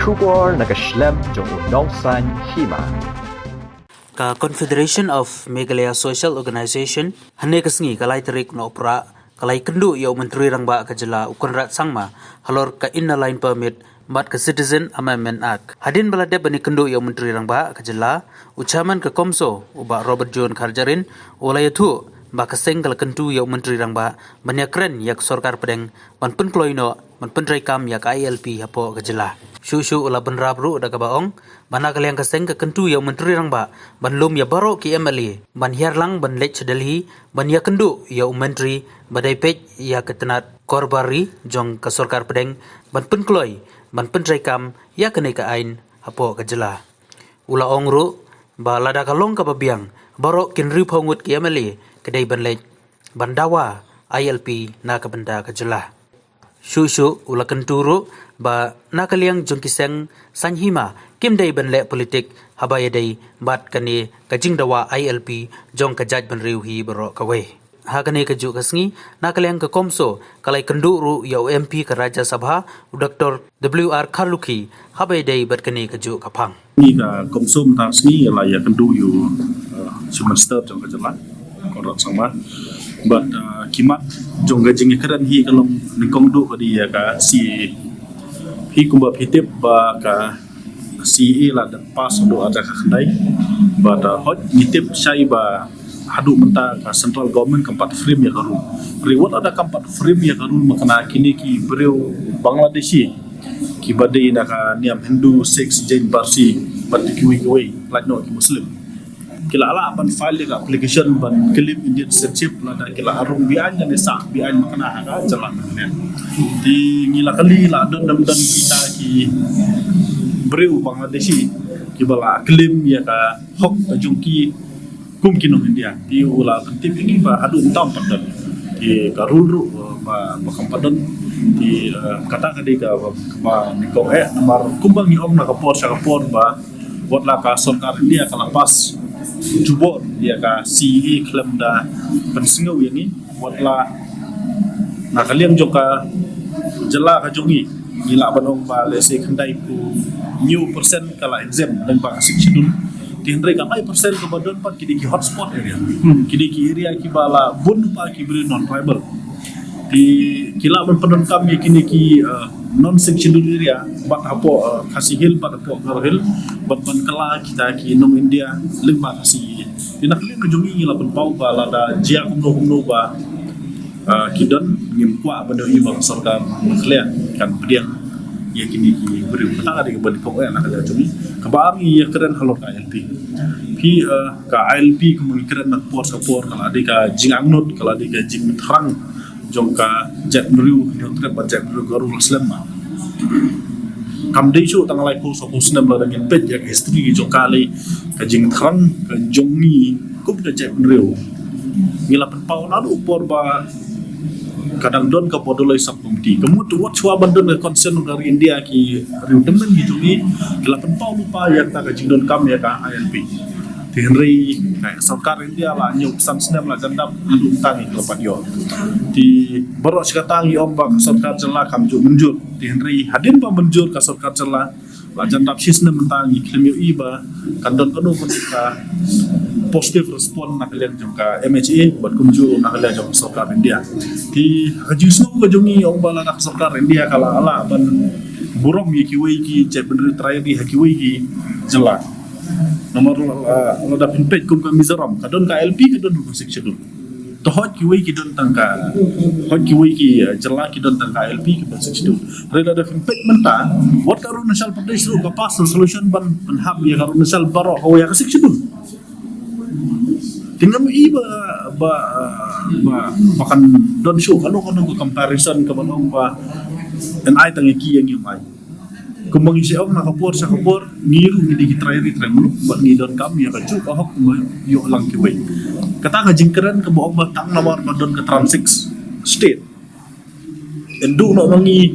Shubor nakaslem jong Nausan Hima. Ka Confederation of Meghalaya Social Organization hane kasngi kalai terik no opera kalai kendu ya menteri rangba kajela ukunrat sangma halor ka inna line permit mat ka Citizen Amendment Act hadin balade bani kendu ya menteri rangba kajela ucaman ke Komso uba Robert John Karjarin ulayatu ba kaseng kala kendu ya menteri rangba banyak keren yak sorkar pedeng ban penkloino ban pentraikam yak ILP hapo kajela Shushu ula benrabru daga baong bana kaliang kaseng ke kentu yang menteri rangba ban lum ya baro ki MLA ban hiarlang ban lech delhi ban ya kendu ya menteri badai pej ya ketenat korbari jong ke sorkar pedeng ban penkloi ban pentraikam ya kenai ka ain hapo kajela ula ongru ba lada kalong ka babiang baro kin ri phongut ki MLA kedai ban lech ban dawa ILP na ka benda kajela Shushu ula kenturu ba nakaliang jongkiseng sanhima kim dai benle politik habaya dai bat kani kajing dawa ILP jong kajaj ban riu hi baro kawe ha kani kaju kasngi nakaliang ka Komso kalai kenduru ya MP ka Raja Sabha Dr. WR Khaluki habaya dai bat kani kaju kapang ni ka Komso mta sni la ya kendu yu semester jong kajala korot sama but kimat jong gajing keren hi kalong ningkong du ka dia ka si hi kumba pitip ba ka CE la dan pas do ada ka khandai but hot nitip sai ba hadu menta ka central government kampat frame ya karu reward ada kampat frame ya karu makna kini ki breu Bangladeshi ki badai na ka niam Hindu Sikhs Jain Parsi but ki we like no ki Muslim kila ala ban file ka application ban clip Indian citizenship la da kila arung bian ne sa bian makna ha jalan ne di ngila kali la don dam dan kita ki breu Bangladeshi ki bala claim ya ka hok jungki kum kinong India di ula tip ini ba adu entam padan di karulu ba kampadan di kata kadi ka ba niko nomor kumbang ni om na kapor sa kapor ba wala ka sorkar India kala pas jubor dia ka CE klaim da pensingaw yani wala nakaliang joka jela ka jongi gila banong ba lese khandai ku new percent kala exam dan ba section tindre ka mai percent ka badon pat kidi ki hotspot area kidi ki area ki bala bun pa ki bri non tribal di kila ban padon kam ye kini ki non section area bat apo kasihil bat apo garhil bat ban kala kita ki nom India limba kasi dinak le ka jongi la ban pau ba la da jia kumno ba kidon ngim kwa bado iba sarkar nuklear kan pediang ya kini ki beri petang ada ban pau na kada jongi kabangi ya keren halor ka ILP pi ka ILP kemudian keren nak por support kala ada ka jingang not kala ada ka jing terang jongka jet meriu nyotre budget meriu garu selama kam dei chu tang lai ko so ko snem la dengan pet ya history jongka le ka jing thang ka jongi kup ka jet meriu ngila pen pau na upor ba kadang don ka podoloi sub committee kemut wat chwa bandon ka concern dari India ki riu temen gitu ni ngila pen pau lupa ya ta ka jing don kam ya ka ILP Henry kayak sarkar India lah nyuk san snem la jandap adu tangi kelepat yo di borok sikatangi ombak sarkar jela kam ju menjur di Henry hadin pa menjur ka sarkar jela la jandap sisnem mentangi klem yo iba kandon anu ketika positive respon nak kalian juga MHA buat kunju nak kalian juga sarkar India di hajusno ka jongi ombala nak sarkar India kala ala ban burom ye ki wei ki je bener try di hakiwi ki jela nomor lo da pinpet kum ka Mizoram kadon ka LP kadon ko section to hot ki wei ki don tangka hot ki wei ki jela ki don tangka LP ki section reda da pinpet menta what ka national pradesh ru ka pass solution ban hab ya ka national baro ho ya ka section tinggal iba ba makan don show kalau ko comparison ka manong ba and ay tangi ki yang mai kumbang isi om nak kapor sa kapor ngiru gidi trairi tremulu buat ngidon kami ya kaju ahok yo lang ki wei kata ngajingkeran ke boong batang nomor badon ke Trans 6 state endu no mangi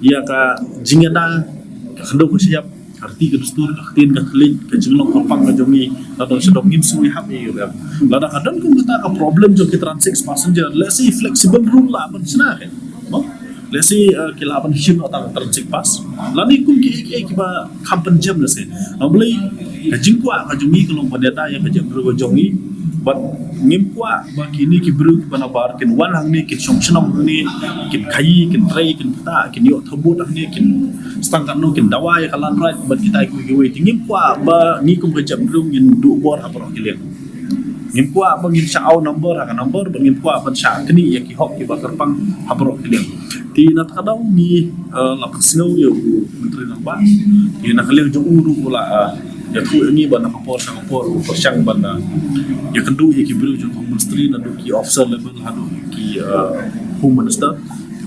ya ka jingena ka khando ko siap arti ke dustur ka tin ka klik ka jinglong kopang ka jongi ladon sedong ngim sui hab yo ya lada kadon ko kata ka problem jo ke Trans 6 passenger let's say flexible rule la ban sna let's say kilaban him atang transit pass lani kum ki ba kampan jam na se nobly ka jingkwa ka jungi kalong padeta ya ka jam ro jongi but ngimkwa ba kini ki bru bana bar kin wan hang ni ki chongchnam ni kin khai kin trai kin ta kin yo thobut ni kin stangkan no kin dawa ya kalan right but kita ki we ngimkwa ba ni kum ka jam ru ngin du bor apro kilen ngimkwa ba ngin saau number ka number ba ngimkwa ban sa kini ya ki hok ki ba kerpang apro kilen ti nat kadau ni lapak snow yo menteri namba ti nakaliang jong uru ula ya tu ini bana kapor sa kapor persyang bana ya kendu ya ki bru jong ministry na do ki officer level hadu ki home minister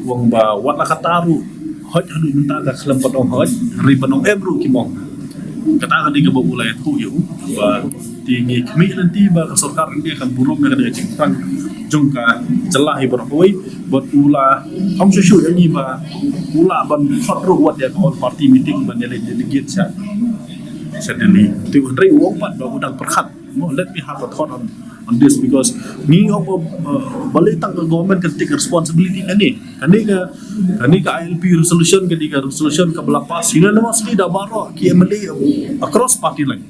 wong ba wat la kataru hoj hadu minta ga khlem padong hoj ri panong ebru ki mong kata ka di ka babula ya tu yo ba tingi kmi nanti ba ka sarkar dia kan burom na kada cingtang jong ka jelah ibar koi buat ula am susu yani ba ula ban khotru wat ya all party meeting ban ele delegate sa suddenly tu Henry wong pat ba udang perkhat no let me have a thought on this because ni of balitang ke government can take responsibility kani ka ILP resolution ka resolution ka belapas unanimously da baro ki MLA across party line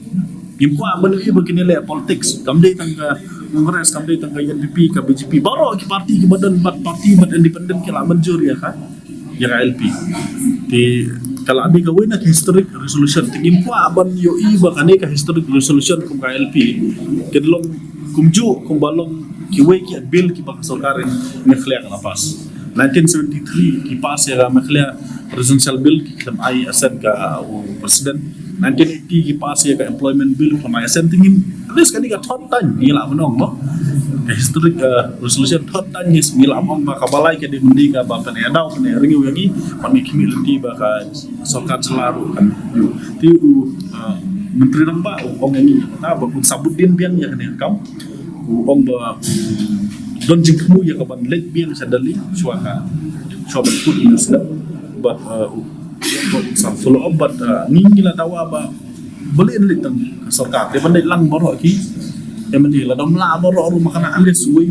impa MLA begini le politics kamde tang ka Congress kamde tang ka NPP ka BJP baro ki parti ki badan parti bad independent ki la manjur ya ka ya ILP di kalau ada kau nak historic resolution, tinggi kuah aban yo iba kane ka historic resolution kum KLP, kedlong kumju kum balong kiwe ki bill ki bak sarkarin mekhlea kana pas. 1973 ki pas ya mekhlea presidential bill ki kam ai asen ka president. 1980 ki pas ya ka employment bill kam ai asen tingin. Terus kani ka thot tan ni la monong mo. Historic resolution thot tan ni mila mong ba kabalai ke di mundi ka ba pen edau pen ringu yangi pani community ba ka sarkar selaru kan ti menteri namba ong yangi ta ba kun Sabuddin biang ya kan kam ong ba don jingmu ya ka ban let biang sadali suaka sobat put inusda but sam follow up but ni la dawa ba beli litang sarkar te bandai lang boro ki MLA la dom la boro ru makana amle suwi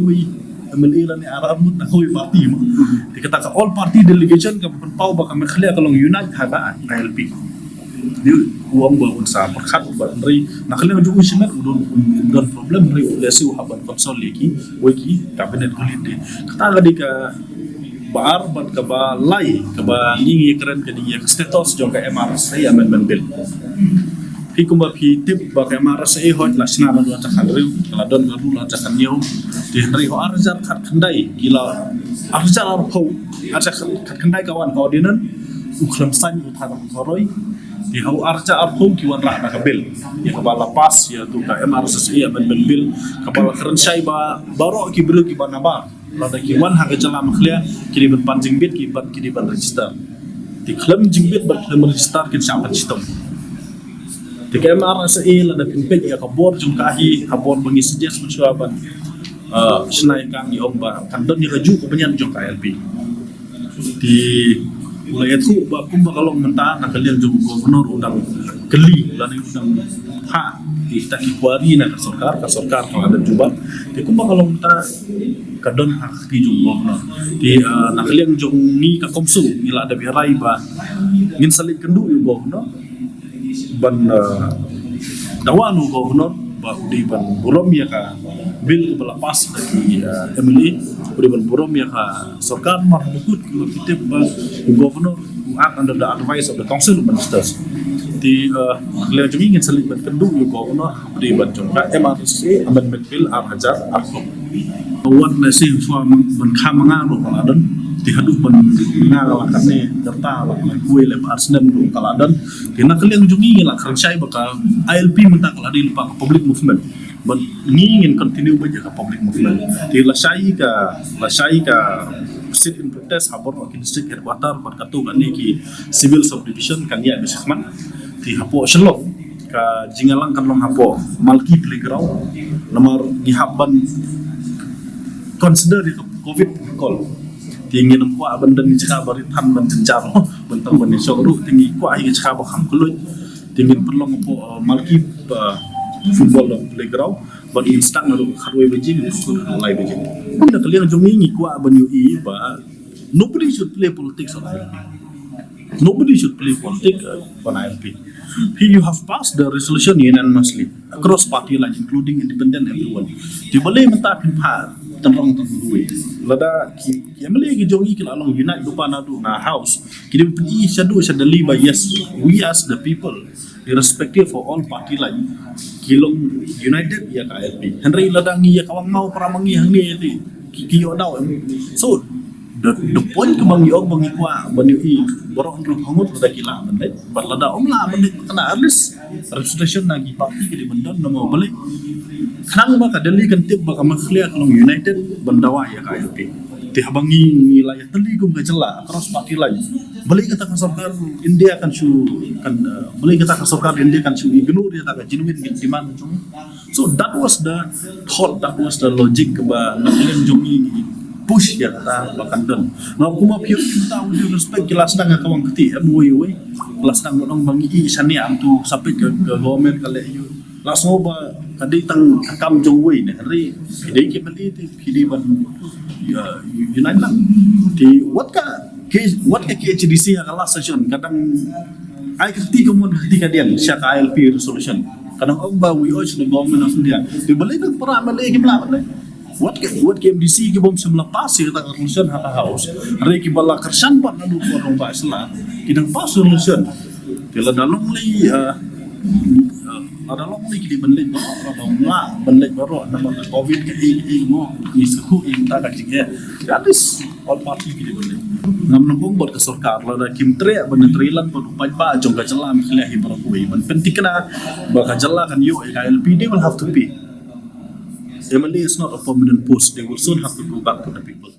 MLA la ni arab mut na hoy party mo dikata ka all party delegation ka pau ba ka mekhlea ka long unite haba ILP di uang ba unsa perkhat ba ri nakhlea ju usimat udon problem ri lesi haban konsol leki weki cabinet kulite kata gadi ka bar bat ka ba lai ka ba ngi keren ka di status jong ka MRC amendment bill khi kumba khi tip ba ka MRC hot la sina ban ta khalriu kala don garu la ta kanyo di ri ho arjar khat khandai gila arjar ar pho arjar khat khandai kawan ko dinan ukhlam san u tha ko roi di ho arjar ar pho ki wan ra ka bil ya ka bala pas ya tu ka MRC amendment bill ka bala keren sai ba baro ki bru ki banaba la da ki wan ha ka jala makhlia ki ban panjing bit ki ban register di khlam jingbit ba khlam register ki cha pan sistem di MRC la da pinpet ya kabor jung kahi kabor bangi suggest mensuaban senai kang ni omba kandon ni raju ko banyan jung KLP di mulai itu ba kumba kalong menta na kalian jung gubernur udang keli la ni udang ha di taki kuari na ka sarkar ka ada juba di kumba kalong menta kadon hak di jung gubernur di na kalian jung ni ka komsu ni la ada birai ba ngin salik kendu yu gubernur ban dawanu gubernur ba udi ban burom ya ka bil belapas dari MLA udi ban burom ya ka sarkar mar bukut ko kitip ba gubernur who act under the advice of the council of ministers di le jumi ngin salik ban kendu yu gubernur udi ban jongka MRC amendment bill arhajar akom wan na sing suam ban khamanga ro kaladan dihadu ban ngala kane darta la kuwe le arsnem do kaladan kena kalian jungi la kerjai baka ILP minta kala di lupa public movement ban ngin continue baja ka public movement ti la sai ka sit in protest habor wa kin sit headquarter ban katu kan ki civil subdivision kan ya bisman ti hapo shelok ka jingalang kan long hapo malki playground nomor gihaban consider itu covid call tinggi nampak benda ni cakap bari tan ban jenjar bentang ban sokru tinggi ku ai cakap bakam kulut tinggi perlong po malki football playground ban instant lalu kharwe beji ku lai beji benda kalian jong ni ku ban ui ba nobody should play politics on ILP. Nobody should play politics on ILP. Here you have passed the resolution unanimously across party lines, including independent everyone. Di balai mentah pimpar tentang duit. Lada ki emale ki jongi ki along unite lupa nadu na house. Kini pedi shadu shadali by yes, we as the people, irrespective of all party line, kilong united ya KLP. Henry ladangi ya kawang mau paramangi hangi ti kiyo daw. So the point kemang yo bang ikwa banyu I borong ru hangut lada kila bandai bat lada omla bandai kena at least representation nagi parti ke di bandan namo balik kanang ba kadali kan tip ba kamaklia kalong united bandawa ya KLP ti habangi wilayah teli gum gajela across parti lain balik kata kasarkar India kan su kan balik kata kasarkar India kan su ignore dia tak genuine di mana so that was the thought, that was the logic ba nanglen jongi push ya kata bakan don. Nah kuma piu kita udah respect kelas dang kawang keti abu we kelas dang orang bangi isani antu sampai ke government kale you. Langsung ba kadai tang kam jong we ne hari hidai ke beli ti hidai ban United lang. Di what ka KHDC ya kala session kadang ai keti kemun keti kadian syak ILP resolution. Kadang ba we urge the government of India. Di balai kan para malay kimla malay. What KMDC ke bom semula pasir tak resolution hak house hari ki bala kersan pat lalu orang ba isla kidang pas resolution kila dalong li dalong li ki benlej ba orang nga benlej baro nama covid ke mo ni suku in ta ka jige gratis all party ki benlej ngam nambong bot ke sarkar la kim tre ban trilan pun upai pa jong ka jalam khila hi baro kuwi ban pentikna ba ka jalla kan yo KLP they will have to pay. MLA is not a permanent post. They will soon have to go back to the people.